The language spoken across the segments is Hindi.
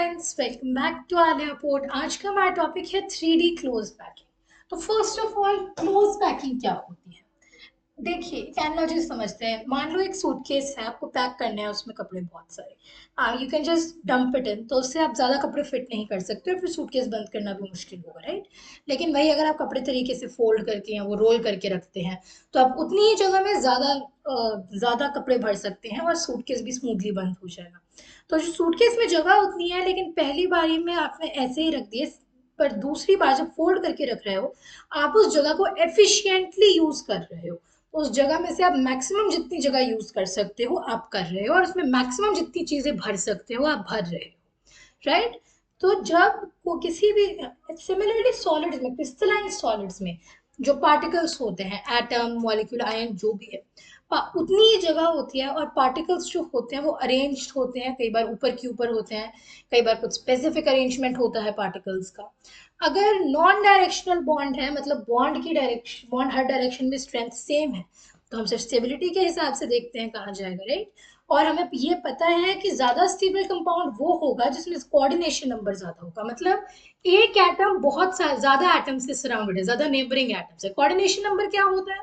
Friends, welcome back to Aliya port. आज का हमारा टॉपिक है 3D क्लोज पैकिंग। तो first of all close packing क्या होती है? देखिए, एक एनालॉजी समझते हैं। मान लो एक सूटकेस है, आपको पैक करना है, उसमें कपड़े बहुत सारे, you can just dump it in, तो उससे आप ज़्यादा कपड़े फिट नहीं कर सकते और फिर सूटकेस बंद करना भी मुश्किल होगा, राइट? लेकिन वही अगर आप कपड़े तरीके से फोल्ड करके या वो रोल करके रखते हैं तो आप उतनी ही जगह में ज़्यादा कपड़े भर सकते हैं और सूटकेस भी स्मूथली बंद हो जाएगा। तो जो सूटकेस में जगह उतनी है, लेकिन पहली बारी में आपने ऐसे ही रख दिए, पर दूसरी बार जब फोल्ड करके रख रहे हो, आप उस जगह को एफिशिएंटली यूज कर रहे हो। उस जगह में से आप मैक्सिमम जितनी जगह यूज कर सकते हो आप कर रहे हो, और उसमें मैक्सिमम जितनी चीजें भर सकते हो आप भर रहे हो, राइट? तो जब वो किसी भी, सिमिलरली सॉलिड्स में, क्रिस्टलाइन सॉलिड्स में जो पार्टिकल्स होते हैं, एटम, मॉलिक्यूल, आयन, जो भी है, उतनी ही जगह होती है, और पार्टिकल्स जो होते हैं वो अरेंज्ड होते हैं, कई बार ऊपर के ऊपर होते हैं, कई बार कुछ स्पेसिफिक अरेंजमेंट होता है पार्टिकल्स का। अगर नॉन डायरेक्शनल बॉन्ड है, मतलब बॉन्ड हर डायरेक्शन में स्ट्रेंथ सेम है, तो हम सिर्फ स्टेबिलिटी के हिसाब से देखते हैं कहाँ जाएगा, राइट? और हमें ये पता है कि ज्यादा स्टेबल कंपाउंड वो होगा जिसमें कोऑर्डिनेशन नंबर ज्यादा होगा। मतलब एक एटम बहुत ज्यादा एटम से सराउंडेड है, ज्यादा नेबरिंग एटम्स है। कोऑर्डिनेशन नंबर क्या होता है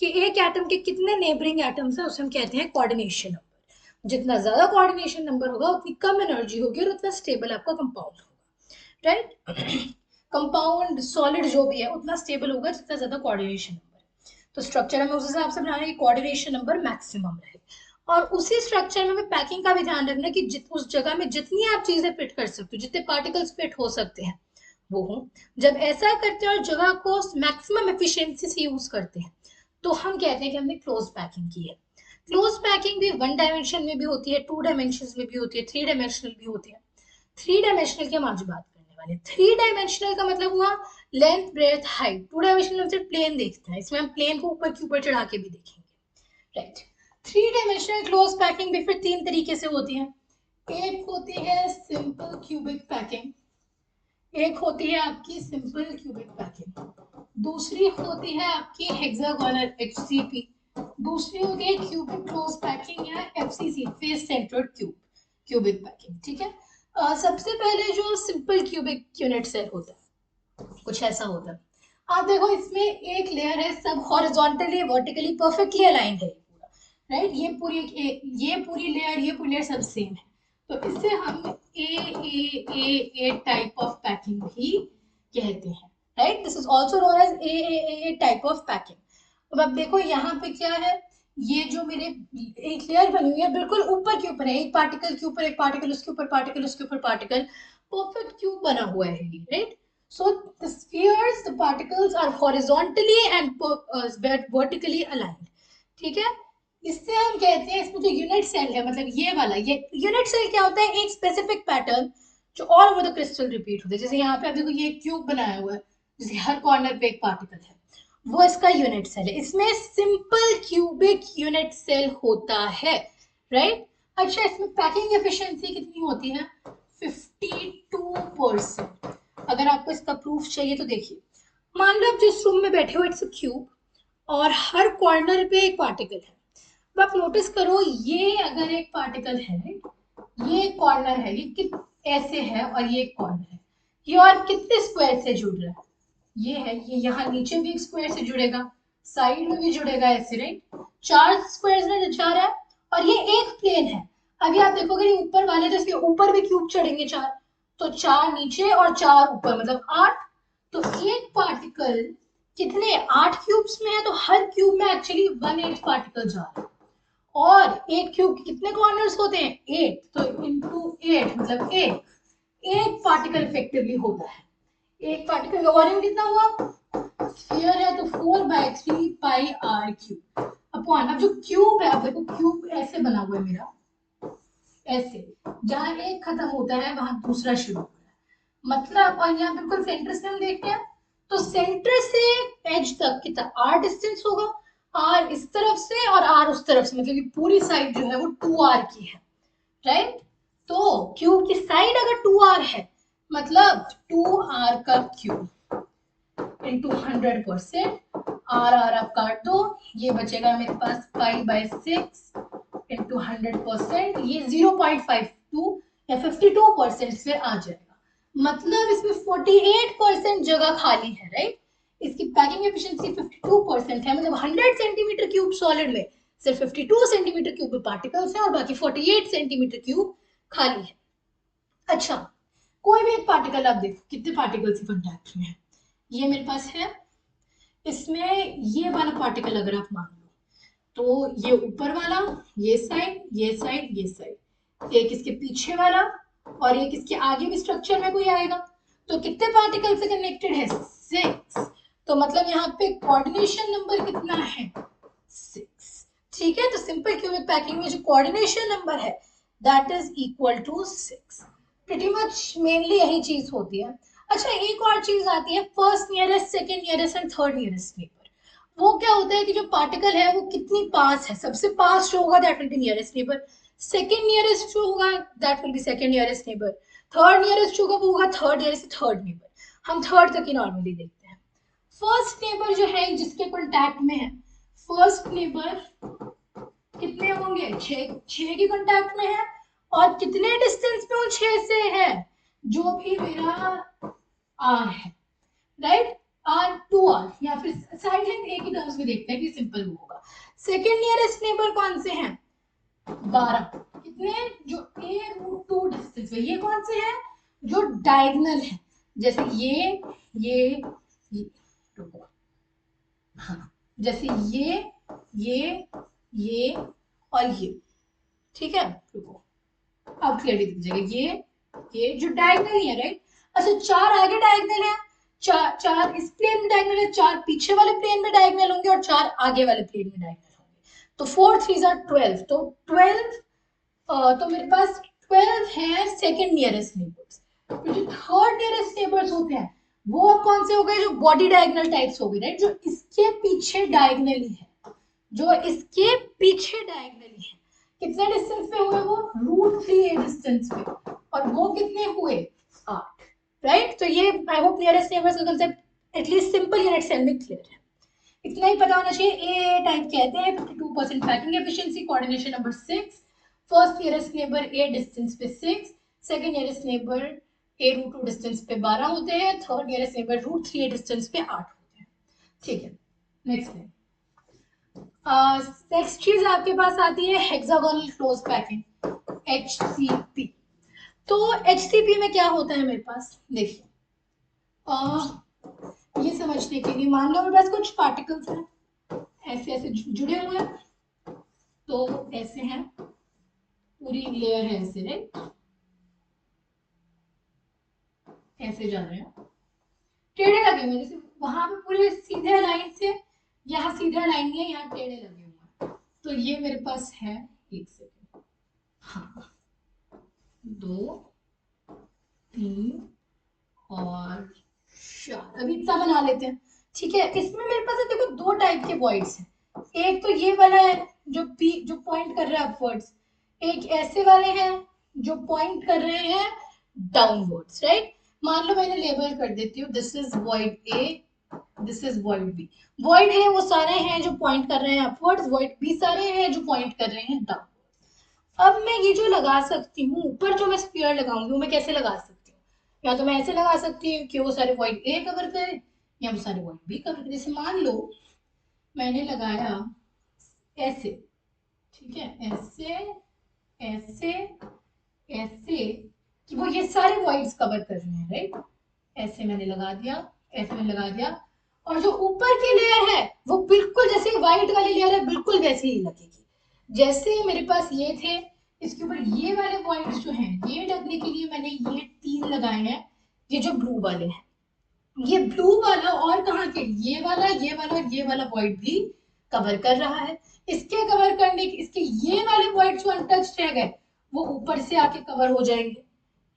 कि एक एटम के कितने नेबरिंग एटम्स है, उसे हम कहते हैं कोऑर्डिनेशन नंबर। जितना ज्यादा कोऑर्डिनेशन नंबर होगा उतनी कम एनर्जी होगी और उतना स्टेबल आपका कंपाउंड होगा, राइट? कंपाउंड सॉलिड जो भी है उतना स्टेबल होगा जितना ज्यादा कोऑर्डिनेशन नंबर। तो स्ट्रक्चर हमें उस हिसाब से बनाना है कि कोऑर्डिनेशन नंबर मैक्सिमम रहे। और उसी स्ट्रक्चर में हमें पैकिंग का भी ध्यान रखना है कि उस जगह में जितनी आप चीजें फिट कर सकते हो, जितने पार्टिकल्स फिट हो सकते हैं वो हो। जब ऐसा करते हैं और जगह को मैक्सिमम एफिशिएंसी से यूज करते हैं, तो हम कहते हैं कि हमने क्लोज पैकिंग की है। क्लोज पैकिंग भी वन डायमेंशन में भी होती है, टू डायमेंशन में भी होती है, थ्री डायमेंशनल भी होती है। थ्री डायमेंशनल की हम आज बात करने वाले हैं। थ्री डायमेंशनल का मतलब हुआ length, breadth, height. Two dimensional में सिर्फ प्लेन देखते हैं, इसमें हम प्लेन को ऊपर के ऊपर चढ़ा के भी देखेंगे, right? Three dimensional close packing भी फिर तीन तरीके से होती है। एक होती है सिंपल क्यूबिक पैकिंग, एक होती है आपकी सिंपल क्यूबिक पैकिंग, दूसरी होती है आपकी हेक्सागोनल एचसीपी, दूसरी होती है क्यूबिक क्लोज पैकिंग या FCC, face centred cubic packing, ठीक है? सबसे पहले जो सिंपल क्यूबिक यूनिट सेल होता है, कुछ ऐसा होता है। आप देखो, इसमें एक लेयर है, सब हॉरिजॉन्टली वर्टिकली परफेक्टली अलाइंड है पूरा, राइट? ये पूरी लेयर सब सेम है। तो इसे हम ए टाइप ऑफ पैकिंग भी कहते हैं, right? This is also known as a type of packing. अब आप देखो यहाँ पे क्या है, ये जो मेरे एक लेयर बनी हुई है बिल्कुल ऊपर के ऊपर है, एक पार्टिकल के ऊपर एक पार्टिकल, उसके ऊपर पार्टिकल, उसके ऊपर पार्टिकल, परफेक्ट क्यूब बना हुआ है ये, right? So the spheres, the particles are horizontally and vertically aligned, ठीक है? इससे हम कहते हैं, इसमें जो यूनिट सेल है, मतलब ये वाला, ये यूनिट सेल क्या होता है? एक स्पेसिफिक पैटर्न जो all over the crystal repeat होता है। जैसे यहाँ पे आप देखो, ये क्यूब बनाया हुआ है, जैसे हर कॉर्नर पे एक पार्टिकल है, वो इसका यूनिट सेल है। इसमें सिंपल क्यूबिक यूनिट सेल होता है, राइट? अच्छा, इसमें पैकिंग एफिशिएंसी कितनी होती है? 52%। अगर आपको इसका प्रूफ चाहिए तो देखिए, मान लो आप जिस रूम में बैठे हो, इट्स अ क्यूब, और हर कॉर्नर पे एक पार्टिकल है। अब आप नोटिस करो, ये अगर एक पार्टिकल है, ये एक कॉर्नर है, ये ऐसे है, और ये एक कॉर्नर है, ये और कितने स्क्वायर से जुड़ रहा है? ये है, ये यहाँ नीचे भी एक स्क्वायर से जुड़ेगा, साइड में भी जुड़ेगा, ऐसे, राइट? चार स्क्वायर में जा रहा है, और ये एक प्लेन है। अभी आप देखोगे, ये ऊपर वाले, तो इसके ऊपर भी क्यूब चढ़ेंगे चार, तो चार नीचे और चार ऊपर, मतलब 8। तो एक पार्टिकल कितने, 8 क्यूब्स में है, तो हर क्यूब में एक्चुअली 1/8 पार्टिकल जा रहा है। और एक क्यूब के कितने कॉर्नर्स होते हैं? 8, तो इंटू 8 मतलब एक पार्टिकल इफेक्टिवली होता है। एक पार्टिकल का वॉल्यूम कितना हुआ? स्फीयर है तो 4/3 पाई आर क्यूब अपॉन, अब जो क्यूब है, अब देखो क्यूब ऐसे बना हुआ है मेरा, ऐसे, जहां एक खत्म होता है वहां दूसरा शुरू होता है, मतलब, और यहाँ बिल्कुल सेंटर से हम देखते हैं, तो सेंटर से एज तक कितना आर डिस्टेंस होगा? आर इस तरफ से और आर उस तरफ से, मतलब ये पूरी साइड जो है वो 2r की है, राइट? तो क्यूब की साइड अगर 2r है, मतलब 2r का क्यूब इंटू 100%, आर आर आप काट दो, ये बचेगा मेरे पास पाई बाय 6 इंटू 100%, ये 0.52 या 52% पे आ जाएगा। मतलब इसमें 48% जगह खाली है, राइट। इसकी पैकिंग एफिशिएंसी 52% है, मतलब 100 सेंटीमीटर क्यूब सॉलिड में सिर्फ 52 सेंटीमीटर क्यूब में पार्टिकल्स हैं और बाकी 48 सेंटीमीटर क्यूब खाली है। अच्छा, कोई भी एक पार्टिकल आप देखो कितने पार्टिकल्स कांटेक्ट में है। ये मेरे पास है, इसमें ये वाला पार्टिकल अगर आप मान लो तो ये ऊपर वाला, ये साइड, ये साइड, ये साइड, एक इसके पीछे वाला और एक इसके आगे भी स्ट्रक्चर में कोई आएगा। तो कितने पार्टिकल से कनेक्टेड है? 6। तो मतलब यहाँ पे कोऑर्डिनेशन नंबर कितना है? 6। ठीक है, तो सिंपल क्यूबिक पैकिंग में जो कोऑर्डिनेशन नंबर है that is equal to 6। Pretty much mainly यही चीज होती है। अच्छा, एक और चीज आती है, first nearest, second nearest and third nearest neighbour. वो क्या होता है कि जो पार्टिकल है वो कितनी पास है, सबसे पास जो होगा that will be nearest neighbour, second nearest जो होगा that will be second nearest neighbour, third nearest जो होगा वो होगा थर्ड नियरेस्ट थर्ड नेबर। हम थर्ड तक ही नॉर्मली देखते हैं। फर्स्ट नेबर जो है जिसके कांटेक्ट में है, फर्स्ट नेबर कितने होंगे? 6 के कांटेक्ट में है। और कितने डिस्टेंस पे वो 6 से है? जो भी मेरा आर है, राइट, आर टू आर, या फिर साइड लेंथ ए की टर्म्स में देखते हैं कि सिंपल वो होगा। सेकेंड नियरेस्ट नेबर कौन से हैं? 12। कितने? जो ए रूट 2 डिस्टेंस पे, ये कौन से हैं? जो डायगनल है, जैसे ये रुको, हाँ, जैसे ये और ये, ठीक है, रुको, अब क्लियरली दिख जाएगा। ये जो डायगनल ही है, राइट। अच्छा, 4 आगे डायगनल है, चार इस प्लेन में डायगनल है, 4 पीछे वाले प्लेन में डायगनल होंगे और 4 आगे वाले प्लेन में डायगनल होंगे। तो 4 3 12, तो 12, तो मेरे पास 12 है सेकंड नियरेस्ट नेबर्स। तो जो थर्ड नियरेस्ट नेबर्स होते हैं वो अब कौन से हो गए? जो बॉडी डायगनल टाइप्स हो गए, राइट, जो इसके पीछे डायगनली है, जो इसके पीछे डायगनली है। कितने डिस्टेंस पे हुए वो? √3a डिस्टेंस पे। और वो कितने हुए? 8, राइट। तो ये आई होप नियरेस्ट नेबर्स का concept at least simple unit cell में क्लियर है। इतना ही पता होना चाहिए। ए टाइप कहते हैं 52% packing efficiency, coordination number 6, first nearest neighbour ए डिस्टेंस पे 6, सेकंड नियरेस्ट नेबर ए √2 डिस्टेंस पे 12 होते हैं, third nearest neighbour √3a distance पे 8 होते हैं। ठीक है, नेक्स्ट है। नेक्स्ट चीज आपके पास आती है हेक्सागोनल क्लोज पैकिंग, HCP। तो HCP में क्या होता है मेरे पास? देखिए, ये समझने के लिए मान लो मेरे पास कुछ पार्टिकल्स हैं, ऐसे ऐसे जुड़े हुए हैं, तो ऐसे हैं, पूरी लेयर है ऐसे, राइट, ऐसे जा रहे हैं, टेढ़े लगे हुए, जैसे वहां पे पूरे सीधे लाइन थे, यहाँ सीधा लाइन नहीं है, यहाँ टेढ़े लगे हुए हैं। तो ये मेरे पास है, एक सेकेंड, हाँ, 2 3 और 4, अभी इतना बना लेते हैं। ठीक है, इसमें मेरे पास देखो 2 टाइप के वॉइड्स हैं। एक तो ये वाला है जो पॉइंट कर रहा है अपवर्ड्स, एक ऐसे वाले हैं जो पॉइंट कर रहे हैं डाउनवर्ड्स, राइट। मान लो मैंने लेबल कर देती हूँ, this is void A, this is void B. Void है वो सारे हैं जो पॉइंट कर रहे हैं अपवर्ड्स, वॉइड बी सारे हैं जो पॉइंट कर रहे हैं डाउनवर्ड्स। अब मैं ये जो लगा सकती हूँ ऊपर, जो मैं स्फीयर लगाऊंगी वो मैं कैसे लगा सकती हूँ? या तो मैं ऐसे लगा सकती हूँ कि वो सारे वॉइड ए कवर करे, या वो सारे वॉइड बी कवर करे। जैसे मान लो मैंने लगाया ऐसे, ठीक है, ऐसे ऐसे ऐसे, कि वो ये सारे वॉइड्स कवर कर रहे हैं, राइट। ऐसे मैंने लगा दिया, ऐसे मैंने लगा दिया, और जो ऊपर की लेयर है वो बिल्कुल जैसे व्हाइट वाली लेयर है बिल्कुल वैसे ही लगेगी। जैसे मेरे पास ये थे, इसके ऊपर ये वाले पॉइंट्स जो हैं ये ढकने के लिए मैंने ये 3 लगाए हैं, ये जो ब्लू वाले हैं। ये ब्लू वाला और कहाँ के? ये वाला, ये वाला और ये वाला पॉइंट भी कवर कर रहा है। इसके कवर करने के, इसके ये वाले पॉइंट जो अनटच्ड रह गए वो ऊपर से आके कवर हो जाएंगे,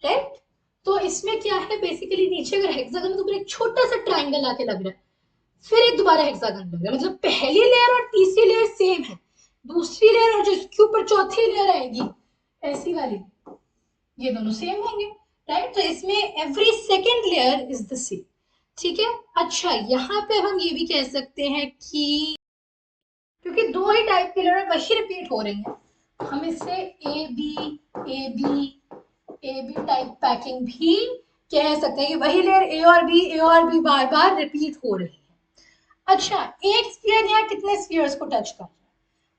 राइट। तो इसमें क्या है, बेसिकली नीचे अगर हेक्सागन के ऊपर एक छोटा सा ट्राइंगल आके लग रहा है, फिर एक दोबारा हेक्सागन लग रहा है, मतलब पहली लेयर और तीसरी लेयर सेम है, दूसरी लेयर और जो इसके ऊपर चौथी लेयर आएगी ऐसी वाली, ये दोनों सेम होंगे, राइट। तो इसमें every second layer is the same. ठीक है। अच्छा, यहाँ पे हम ये भी कह सकते हैं कि क्योंकि 2 ही टाइप के लेयर वही रिपीट हो रही हैं, हम इससे A B A B type packing भी कह सकते हैं कि वही लेयर ए और बी बार बार रिपीट हो रही है। अच्छा, एक स्फीयर यहाँ कितने स्फीयर्स को टच कर रहा है?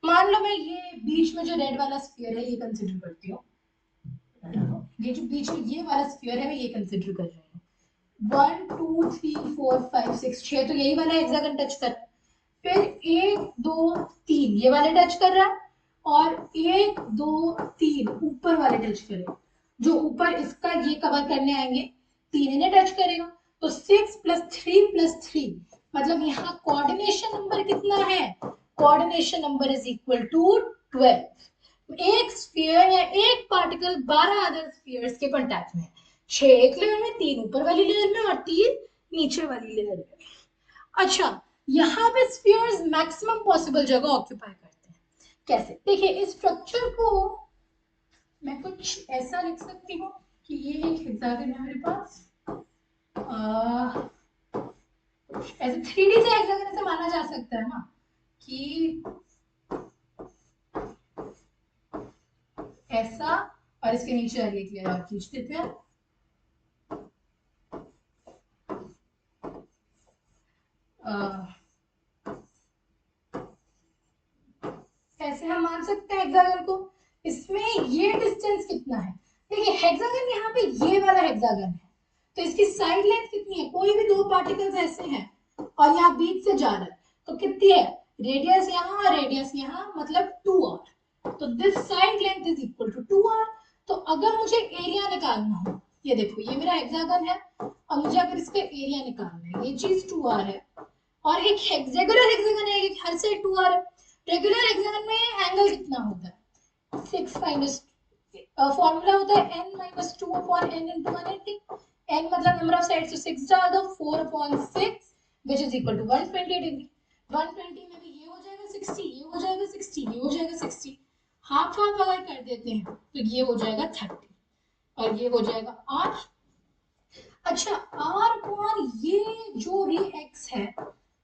मान लो मैं ये बीच में जो रेड वाला स्फीयर है ये कंसिडर करती हूँ, ये जो बीच में ये वाला स्फीयर है मैं ये कंसिडर कर रही हूँ। 1 2 3 4 5 6 6 तो यही वाला हेक्सागन टच कर रहा है। फिर 1 2 3 ये वाले टच कर रहा है और 1 2 3 ऊपर वाले टच करेगा। जो ऊपर इसका ये कवर करने आएंगे 3 इन्हें टच करेगा। तो 6 + 3 + 3 मतलब यहाँ कोऑर्डिनेशन नंबर कितना है? Coordination number is equal to 12। एक स्फीयर या एक पार्टिकल 12 अदर स्फीयर्स के कांटेक्ट में, 6 एक लेयर में, 3 ऊपर वाली लेयर में और 3 नीचे वाली लेयर में। अच्छा, यहाँ पे स्फीयर्स मैक्सिमम पॉसिबल जगह ऑक्यूपाई करते हैं। कैसे? देखिए, इस स्ट्रक्चर को मैं कुछ ऐसा लिख सकती हूँ कि ये एक हेक्सागन है मेरे पास। ऐसे 3D से हेक्सागन ऐसे माना जा सकता है ना कि ऐसा, और इसके नीचे एक लेयर और खींच देते हैं। ऐसे हम मान सकते हैं हेक्सागन को। इसमें ये डिस्टेंस कितना है? देखिए, हेक्सागन यहाँ पे ये वाला हेक्सागन है, तो इसकी साइड लेंथ कितनी है? कोई भी दो पार्टिकल्स ऐसे हैं और यहाँ बीच से जा रहा है, तो कितनी है? रेडियस यहाँ और रेडियस यहाँ, मतलब 2r। तो this side length is equal to 2r। तो अगर मुझे एरिया निकालना हो, ये देखो ये मेरा हेक्सागन है और मुझे अगर इसका एरिया निकालना है, ये चीज 2r है और एक रेगुलर हेक्सागन है, एक हर साइड 2r है। रेगुलर हेक्सागन में एंगल कितना होता है? 6 माइनस फॉर्मूला होता है n - 2 upon n into 180। n मतलब नंबर ऑफ साइड्स, तो 6 डाल दो, 4 upon 6 which is equal to 120 degree. 120 में भी ये हो जाएगा 60, ये हो जाएगा 60, ये हो जाएगा 60। हाफ हाफ अगर कर देते हैं तो ये हो जाएगा 30 और ये हो जाएगा r। अच्छा, r अपॉन ये जो भी x है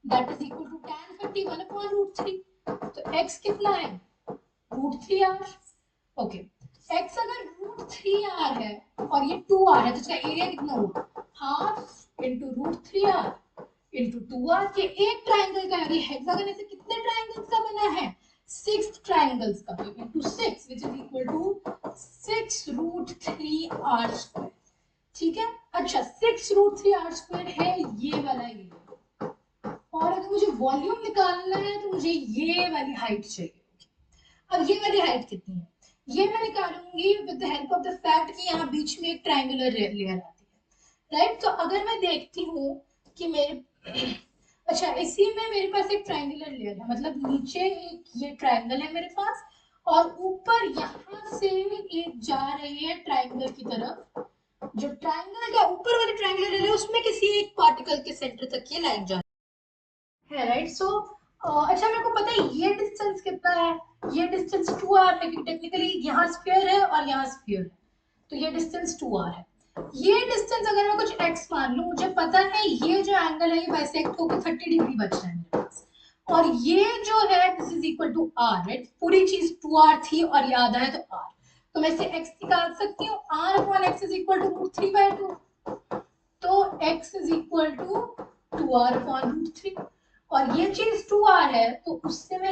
that is equal to tan 31 upon √3। तो x कितना है? √3r। ओके, x अगर √3r है और ये 2r है तो इसका एरिया कितना होगा? Half into √3r into 2r के एक ट्राइंगल का एरिया। हेक्सागन ऐसे कितने ट्राइंगल्स का बना है? 6 ट्राइंगल्स का। तो into 6 which is equal to 6√3r²। ठीक है। अच्छा, 6√3r² है ये वाला एरिया। और अगर मुझे वॉल्यूम निकालना है तो मुझे ये वाली हाइट चाहिए। अब ये वाली हाइट कितनी है? ये मैं निकालूंगी with the help of the fact कि यहाँ बीच में एक ट्रायंगुलर लेयर आती है, राइट। तो अगर मैं देखती हूँ कि मेरे अच्छा, इसी में मेरे पास एक ट्रायंगुलर लेयर है, मतलब नीचे एक ये ट्रायंगल है मेरे पास और ऊपर यहाँ से एक जा रही है ट्रायंगल की तरफ। जो ट्रायंगल का ऊपर वाली ट्रायंगुलर लेयर है उसमें किसी एक पार्टिकल के सेंटर तक ये लाइन जा है, राइट। सो अच्छा, मेरे को पता है ये डिस्टेंस कितना है। ये डिस्टेंस 2r है क्योंकि टेक्निकली यहाँ स्फीयर है और यहाँ स्फीयर है, तो ये डिस्टेंस 2r है। ये डिस्टेंस अगर मैं कुछ x मान लूं, मुझे पता है ये जो एंगल है ये बाइसेक्ट होकर 30 डिग्री बच रहा है मेरे पास, और ये जो है this is equal to r, right. पूरी चीज 2r थी और ये आधा है तो r, तो मैं इसे x निकाल सकती हूँ। r upon x is equal to √3/2। तो x is equal to 2r upon √3 और ये चीज 2r है, तो उससे मैं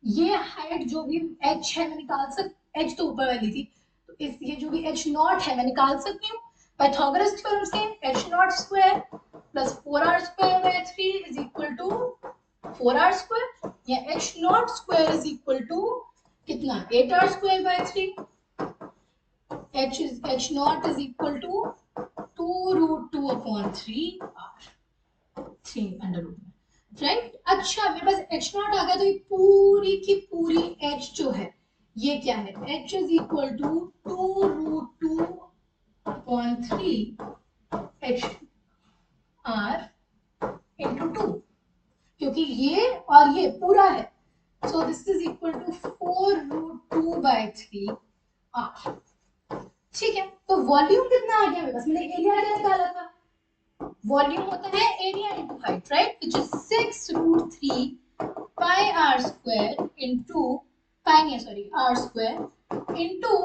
ये हाइट जो भी h है मैं निकाल h तो ऊपर वाली थी, तो इस ये जो भी h0 है मैं निकाल सकती हूँ पाइथागोरस थ्योरम से। h0² plus 4r²/3 is equal to 4r², या h0² इज इक्वल टू कितना? 8r²/3। h0 is equal to 2√2 upon 3r, 3 √ right. अच्छा, मेरे पास h0 आ गया, तो ये पूरी की पूरी h जो है ये क्या है? h is equal to 2√2 upon 3 h r into 2, क्योंकि ये और ये पूरा है, so this is equal to 4√2/3 r। ठीक है, तो वॉल्यूम कितना आ गया मेरे पास? मैंने एरिया क्या निकाला था? वॉल्यूम होता है area into height, right, which is 6√3 pi r² into r² into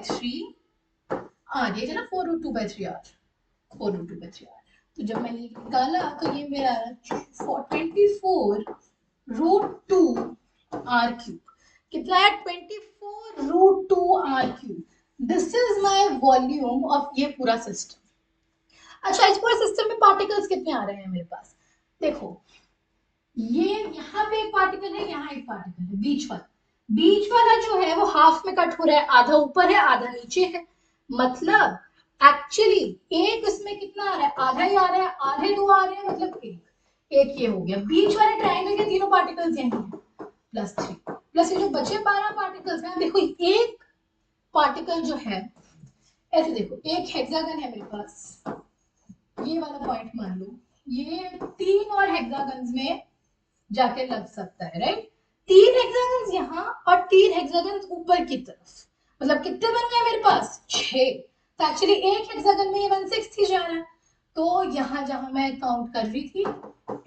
3 r, ये ना 4√2/3 आर, 4√2/3 आर। तो जब मैंने निकाला तो ये मेरा 24√2 आर क्यूब, कितना है 24√2 r cube. This is my volume of ये पूरा सिस्टम। अच्छा, इस पूरे सिस्टम में पार्टिकल्स कितने आ रहे हैं मेरे पास? देखो, ये यहाँ पे एक पार्टिकल है, यहाँ एक पार्टिकल है, बीच वाला जो है वो हाफ में कट हो रहा है, आधा ऊपर है आधा नीचे है। मतलब एक्चुअली एक इसमें कितना आ रहा है, आधा ही आ रहा है, आधे दो आ रहे हैं, मतलब एक ये हो गया। बीच वाले ट्रायंगल के तीनों पार्टिकल्स यही हैं, +3 प्लस ये जो बचे 12 पार्टिकल्स हैं। देखो, एक पार्टिकल जो है ऐसे, देखो एक हेक्सागन है मेरे पास, ये वाला पॉइंट मान लो, ये 3 और हेक्सागन्स में जाके लग सकता है, राइट? 3 हेक्सागन्स यहाँ और 3 हेक्सागन्स ऊपर की तरफ, मतलब कितने बन गए मेरे पास? 6। तो एक्चुअली एक हेक्सागन में ये 1/6 ही जा रहा है, तो यहाँ जहां मैं काउंट कर रही थी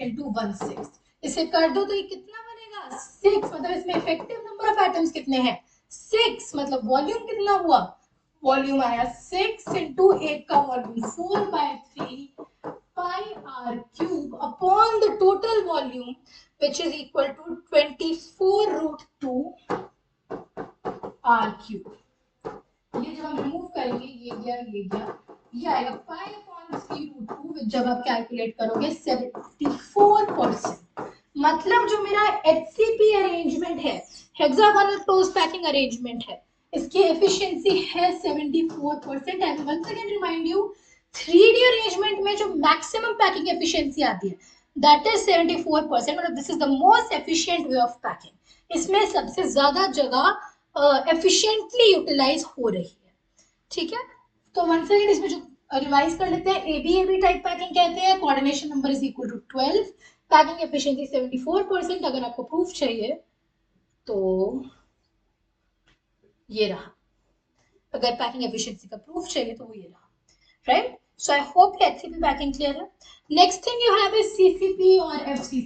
इनटू 1/6, इसे कर दो तो ये कितना बनेगा? 6। मतलब इसमें इफेक्टिव नंबर ऑफ एटम्स कितने हैं? 6। मतलब वॉल्यूम कितना हुआ? वॉल्यूम आया 6 इंटू एक का volume 4/3 pi r cube upon the total volume, which is equal to 24√2 r cube। ये जब हम रिमूव करेंगे, ये गया, ये आएगा पाई अपॉन 3√2, जब आप कैलकुलेट करोगे 74%। मतलब जो मेरा HCP अरेंजमेंट है, हेक्सागोनल क्लोज पैकिंग अरेंजमेंट है, इसकी एफिशिएंसी है 74%। I will once again remind you, 3D arrangement में जो मैक्सिमम पैकिंग एफिशिएंसी आती है दैट इज 74%। मतलब this is the most efficient way of packing. इसमें सबसे ज्यादा जगह एफिशिएंटली यूटिलाइज हो रही है, ठीक है? तो वंस अगेन इसमें जो रिवाइज कर लेते हैं, एबी टाइप पैकिंग कहते हैं, coordination number is equal to 12, packing efficiency 74%। अगर आपको प्रूफ चाहिए तो ये रहा, अगर पैकिंग एफिशिएंसी का प्रूफ चाहिए तो वो ये रहा, right? So I hope HCP packing clear है। Next thing you have is CCP or FCC,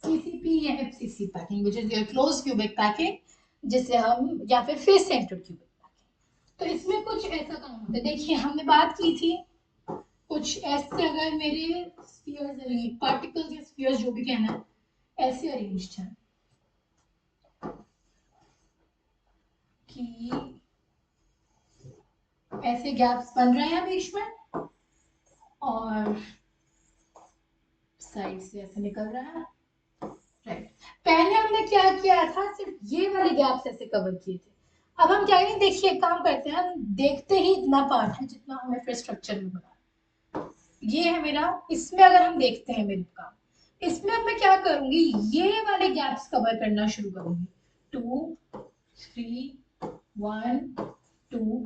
CCP या FCC packing, which is your closed cubic packing, जिसे हम, या फिर face centered cubic packing। तो इसमें कुछ ऐसा काम होता है। देखिए, हमने बात की थी कुछ ऐसे, अगर मेरे स्फीयर्स, पार्टिकल्स या स्फीयर्स जो भी कहना है, ऐसे अरेंज्ड है कि ऐसे गैप्स बन रहे हैं बीच में और साइड से ऐसे निकल रहा है, राइट? पहले हमने क्या किया था, सिर्फ ये वाले गैप्स ऐसे कवर किए थे। अब हम क्या करेंगे, देखिए एक काम करते हैं, हम देखते ही इतना पार्ट है जितना हमें फिर स्ट्रक्चर में बना। ये है मेरा, इसमें अगर हम देखते हैं मेरे काम, इसमें अब मैं क्या करूंगी, ये वाले गैप्स कवर करना शुरू करूंगी। 2 3 1 2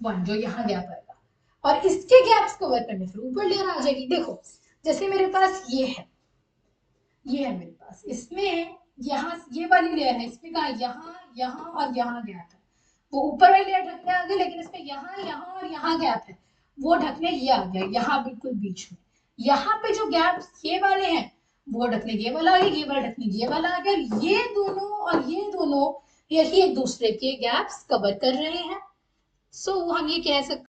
1, जो यहाँ गैप आएगा, और इसके गैप्स कवर करने से ऊपर लेयर आ जाएगी। देखो, जैसे मेरे पास ये है मेरे पास, इसमें यहाँ ये वाली लेयर है, इसमें कहा यहाँ और यहाँ गैप है, वो ऊपर वाली लेयर ढकने आ गई, लेकिन इसमें यहाँ और यहाँ गैप है, वो ढकने ये आ गया, यहाँ बिल्कुल बीच में। यहाँ पे जो गैप ये वाले हैं वो ढकने ये वाला आ गया, ये वाला ढकने ये वाला आ गया, ये दोनों और ये दोनों यही एक दूसरे के गैप्स कवर कर रहे हैं। सो हम ये कह सकते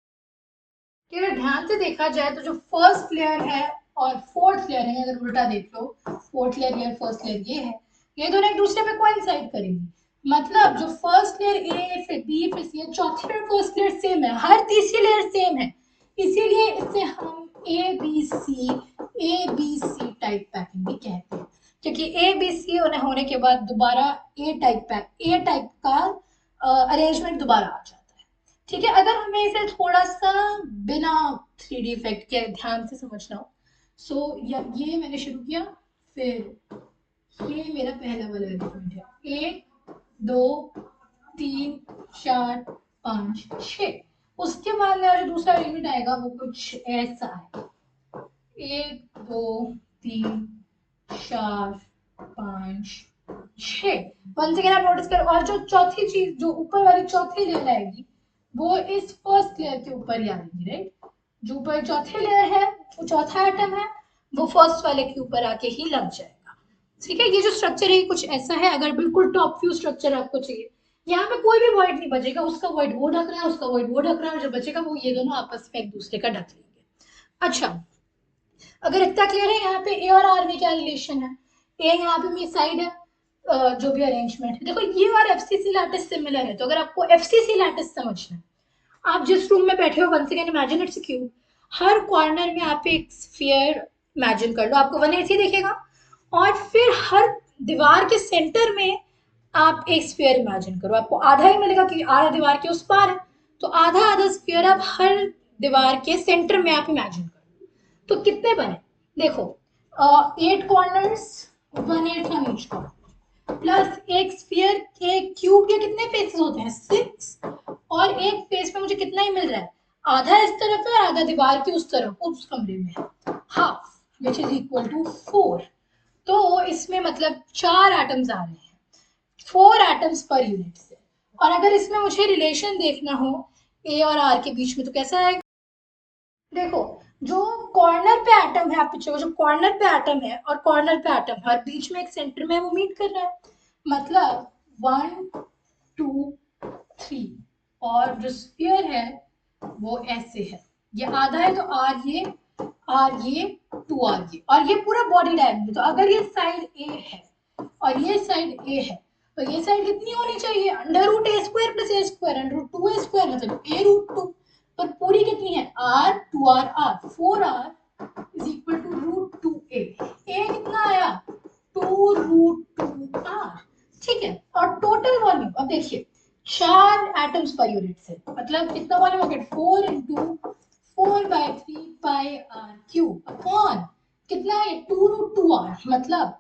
कि अगर ध्यान से देखा जाए तो जो फर्स्ट लेयर है और फोर्थ लेयर है, अगर उल्टा देख लो, फोर्थ लेयर ये, फर्स्ट लेयर ये है, ये दोनों एक दूसरे पे कोइंसाइड करेंगी। मतलब जो फर्स्ट लेयर ए, फिर बी, फिर सी, चौथी लेयर फर्स्ट लेयर सेम है, हर तीसरी लेयर सेम है, इसीलिए इसे हम A B C type packing भी कहते हैं, क्योंकि ए बी सी होने के बाद दोबारा ए टाइप का अरेंजमेंट दोबारा आ जाता है, ठीक है? अगर हमें इसे थोड़ा सा बिना 3D इफेक्ट के ध्यान से समझना हो, सो ये मैंने शुरू किया, फिर ये मेरा पहला वाला एलिमेंट है, 1 2 3 4 5 6। उसके बाद मेरा जो दूसरा एलिमेंट आएगा वो कुछ ऐसा है, 1 2 3 4 5 6। वन सेकेंड आप नोटिस करो, और जो चौथी चीज, जो ऊपर वाली चौथी लेयर आएगी वो इस फर्स्ट लेयर के ऊपर ही आएगी, राइट? जो ऊपर चौथी लेयर है, वो चौथा एटम है, वो फर्स्ट वाले के ऊपर आके ही लग जाएगा, ठीक है? ये जो स्ट्रक्चर है कुछ ऐसा है। अगर बिल्कुल टॉप व्यू स्ट्रक्चर आपको चाहिए, यहाँ पे कोई भी वॉइड नहीं बचेगा, उसका वॉइड वो ढक रहा है, उसका वॉइड वो ढक रहा है, और जो बचेगा वो ये दोनों आपस में एक दूसरे का ढक लेंगे। अच्छा, अगर इतना क्लियर है यहाँ पे ए और आर में क्या रिलेशन है, ए यहाँ पे मेरी साइड है, जो भी अरेंजमेंट है, देखो ये और एफसीसी लैटिस सिमिलर है, तो अगर आपको एफसीसी लैटिस समझना है, आप जिस रूम में बैठे हो, once again imagine it's cube, हर कॉर्नर में आप एक स्फीयर इमेजिन कर लो, आपको 180 दिखेगा, और फिर हर दीवार के सेंटर में आप एक स्फीयर इमेजिन करो, आपको आधा ही मिलेगा क्योंकि आधा दीवार के उस पार है, तो आधा आधा स्फीयर आप हर दीवार के सेंटर में आप इमेजिन करो। तो कितने बने, देखो 8 कॉर्नर्स, 1/8 हम ईच कॉर्नर, प्लस एक स्फीयर के क्यूब के कितने फेसेस होते हैं, 6, और एक फेस में मुझे कितना ही मिल रहा है, आधा इस तरफ है और आधा दीवार के उस तरफ उस कमरे में है, half which is equal to 4। तो इसमें मतलब 4 एटम्स आ रहे हैं, 4 एटम्स पर यूनिट से। और अगर इसमें मुझे रिलेशन देखना हो ए और आर के बीच में तो कैसा आएगा, देखो जो कॉर्नर पे एटम है, आप पीछे जो कॉर्नर पे एटम है और कॉर्नर पे एटम है और बीच में एक सेंटर में वो मीट कर रहा है, मतलब 1 2 3, और जो स्फीयर है वो ऐसे है, ये आधा है तो आर ये 2 आर ये, और ये पूरा बॉडी डायमीटर, तो अगर ये साइड ए है और ये साइड ए है, तो ये साइड कितनी होनी चाहिए, √a² + a², √2a² मतलब a√2, पर पूरी कितनी है, r 2r r 4r is equal to √2a, a कितना आया 2√2r, ठीक है। और टोटल वॉल्यूम अब देखिए 4 एटम्स पर यूनिट से, मतलब कितना वॉल्यूम हो गया 4 × 4/3 पाई r क्यूब अपॉन कितना है 2√2r, मतलब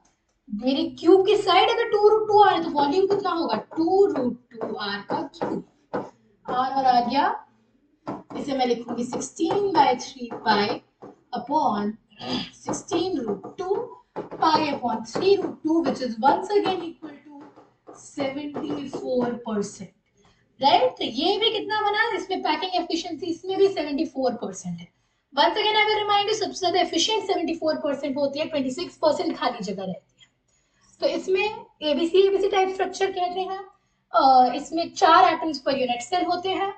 मेरे क्यूब की साइड अगर 2√2r है तो वॉल्यूम कितना होगा 2√2r का क्यूब, r और आ गया, इसे मैं लिखूंगी 16/3 pi upon 16√2 pi upon 3√2 which is once again equal to 74%, right. तो ये भी कितना बना, इसमें पैकिंग एफिशिएंसी इसमें भी 74% है। Once again I will remind you, सबसे ज्यादा एफिशिएंट 74% होती है, 26% खाली जगह रहती है। तो इसमें एबीसी टाइप स्ट्रक्चर कहते हैं, इसमें 4 एटम्स पर यूनिट सेल होते हैं,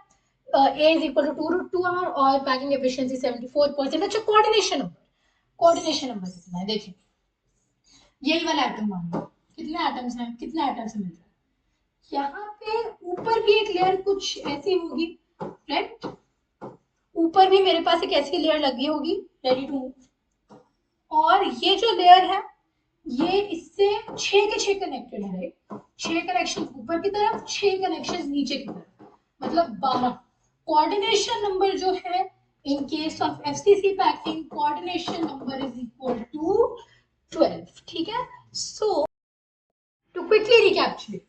ए इज इक्वल टू 2√2r और पैकिंग एफिशिएंसी 74%। अच्छा, कोऑर्डिनेशन नंबर कितना है, देखिए यही वाला एटम मान लो, कितने एटम्स हैं, कितने एटम्स मिल रहा है, यहाँ पे ऊपर भी एक लेयर कुछ ऐसी होगी, राइट, ऊपर भी मेरे पास एक ऐसी लेयर लगी होगी रेडी टू मूव, और ये जो लेयर है ये इससे 6 के 6 कनेक्टेड है, राइट, 6 कनेक्शन ऊपर की तरफ, 6 कनेक्शन नीचे की तरफ, मतलब 12। कोऑर्डिनेशन नंबर जो है in case of FCC packing, coordination number is equal to 12, ठीक है। So to quickly recapitulate,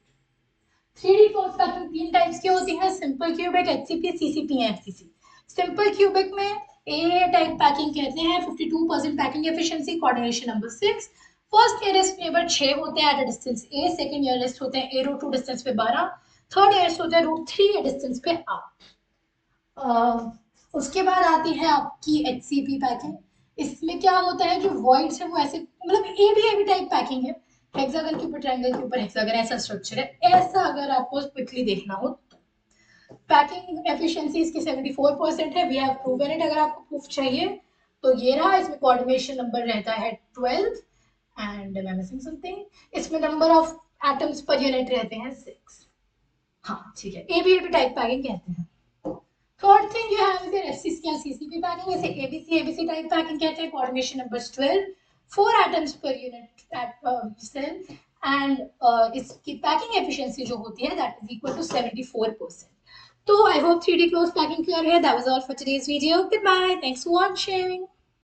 3D close packing 3 types की होती है, सिंपल क्यूबिक, एचसीपी, सीसीपी या एफसीसी। सिंपल क्यूबिक में ए टाइप पैकिंग कहते हैं, 52% packing efficiency, coordination number 6, first nearest neighbour 6 होते हैं at a distance a, second nearest होते हैं ए √2 डिस्टेंस पे 12, थर्ड नियरेस्ट होते हैं √3 डिस्टेंस पे 8। उसके बाद आती है आपकी एचसीपी पैकिंग, इसमें क्या होता है जो वॉइड्स है वो ऐसे, मतलब ए भी टाइप पैकिंग है, हेक्सागन के ऊपर ट्रायंगल के ऊपर हेक्सागन, ऐसा स्ट्रक्चर है, ऐसा अगर आपको क्विकली देखना हो तो। पैकिंग एफिशिएंसी इसकी 74% है, वी हैव प्रूवन इट, अगर आपको प्रूफ चाहिए तो ये रहा, इसमें कोऑर्डिनेशन नंबर रहता है 12 and I am missing something, इसमें नंबर ऑफ एटम्स पर यूनिट रहते हैं 6, हाँ ठीक है, ए बी टाइप पैकिंग कहते हैं। Third thing you have is FCC या सीसीपी पैकिंग, इसे एबीसी टाइप पैकिंग कहते हैं, कोऑर्डिनेशन नंबर 12, 4 एटम्स पर यूनिट सेल, एंड इसकी पैकिंग एफिशिएंसी जो होती है दैट इज इक्वल टू 74%। तो I hope 3D close packing clear है। That was all for today's video, good bye, thanks for watching.